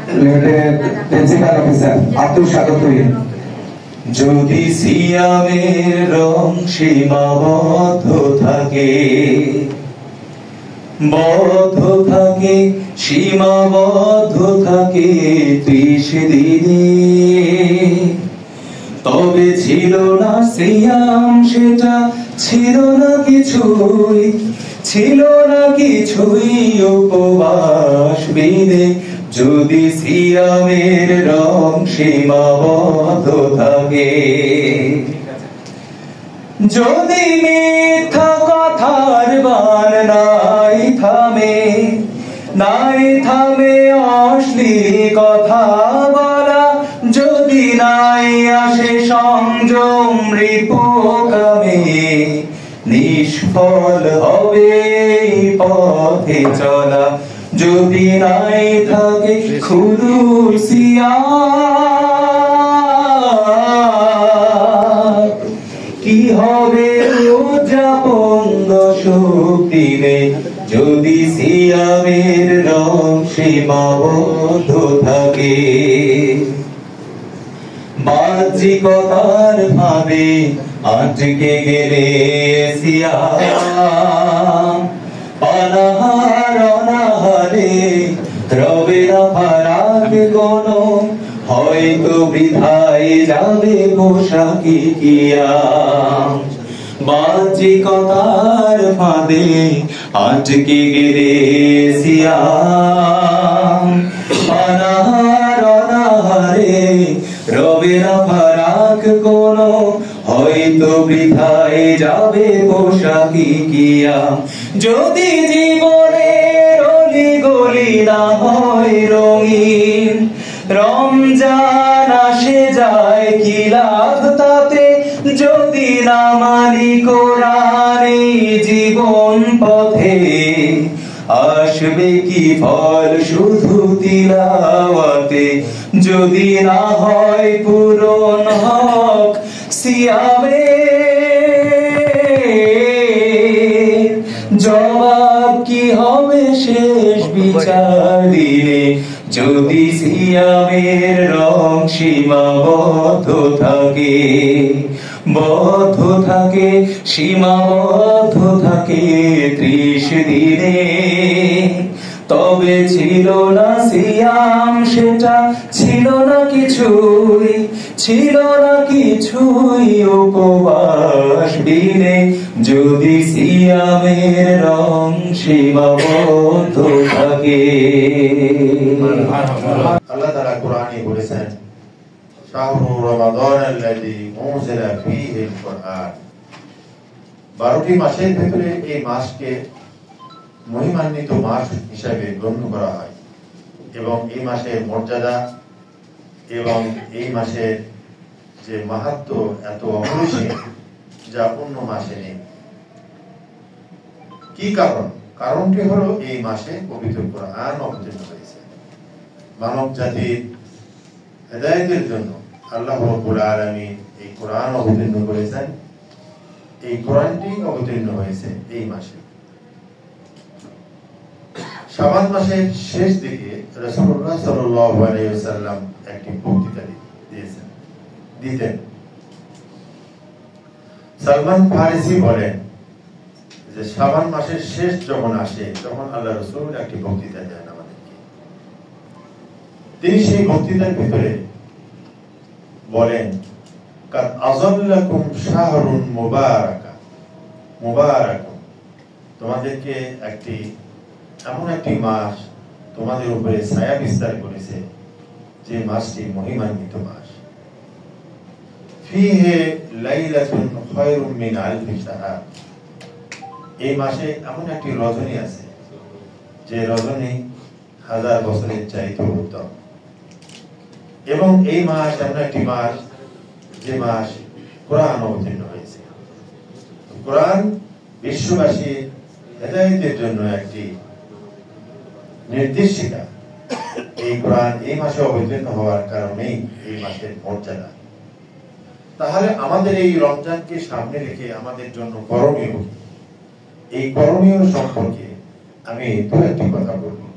Principal officer Abdul সাগর তুহিন। যদি সিয়ামের রং সীমাবদ্ধ থাকে, বদ্ধ থাকে, সীমাবদ্ধ থাকে 30 দিনে, তবে ছিল না সিয়াম, সেটা ছিল না কিছুই, ছিল না কিছুই উপবাস বিনে। যদি সিয়ামের রং সীমাবদ্ধ থাকে, যদি মিথ্যা কথার বান নাই থামে, নাই থামে অশ্লীল কথা বলা, যদি নাই আসে সংযম রিপুকামে, নিষ্ফল হবে পথে চলা। যদি নাই থাকে খুলুল সিয়াম, কি হবে উদযাপন দশক দিনে। যদি সিয়ামের রং সীমাবদ্ধ থাকে, বাহ্যিকতার ভাবে আটকে গেলে সিয়াম, পানাহার অনাহারে রবে না ফারাক কোনো, হয়তো বৃথায় যাবে পোশাকি কিয়াম। বাহ্যিকতার ফাঁদে আটকে গেলে সিয়াম, পানাহার অনাহারে রবে না ফারাক কোনো, হয়তো বৃথায় যাবে পোশাকি কিয়াম। যদি জীবনের অলি গলি না হয় রঙিন, রমজান আসে যায় কি লাভ তাতে, যদি না মানি কোরআন এই জীবন পথে, আসবে কি ফল শুধু তিলাওয়াতে। যদি না হয় পূরণ হক সিয়ামে, জবাব কি হবে শেষ বিচার দিনে। যদি সিয়ামের রং সীমাবদ্ধ থাকে, বদ্ধ থাকে, সীমাবদ্ধ থাকে 30 দিনে, তবে ছিল না সিয়াম, সেটা ছিল না কিছুই, ছিল না কিছুই উপবাস বিনে। যদি সিয়ামের রং সীমাবদ্ধ থাকে। আল্লাহ তাআলা কোরআনে বলেছেন, শাহরু রমাদানাল্লাযী উনজিলা ফীহিল কুরআন, 12টি মাসের ভিতরে এই মাসকে মহিমান্বিত মাস হিসাবে গণ্য করা হয়, এবং এই মাসের মর্যাদা এবং এই মাসের যে মাহাত্ম্য এত অপরিসীম, যা অন্য মাসে নেই। কি কারণ? কারণটি হলো এই মাসে পবিত্র কোরআন অবতীর্ণ হয়েছে। মানব জাতির হেদায়েতের জন্য আল্লাহ রাব্বুল আলামিন এই কোরআন অবতীর্ণ করেছেন। এই কোরআনটি অবতীর্ণ হয়েছে এই মাসে। শাবান মাসের শেষ দিকে রাসূলুল্লাহ সাল্লাল্লাহু আলাইহি ওয়াসাল্লাম একটি বক্তৃতা দিতেন। সালমান ফারিসি বলেন যে শাবান মাসের শেষ যখন আসে, তখন আল্লাহ রাসূল একটি বক্তৃতা দেন আমাদেরকে। তিনি সেই বক্তৃতার ভিতরে বলেন, কাদ আযাল্লাকুম শাহরুন মুবারাকুন, তোমাদেরকে এমন একটি মাস তোমাদের উপরে ছায়া বিস্তার করেছে, যে মাসটি মহিমান্বিত মাস। ফীহি লাইলাতুন খায়রুম মিন আলফি শাহর, এই মাসে এমন একটি রজনী আছে, যে রজনী 1000 বছরের চাইতে উত্তম। এবং এই মাস এমন একটি মাস, যে মাস কোরআন অবতীর্ণ হয়েছে। কোরআন বিশ্ববাসী হেদায়েতের জন্য একটি নির্দেশিকা। এই কোরআন এই মাসে অবতীর্ণ হওয়ার কারণেই এই মাসের মর্যাদা। তাহলে আমাদের এই রমজানকে সামনে রেখে আমাদের জন্য করণীয়, এই করণীয় সম্পর্কে আমি দু একটি কথা বলবো।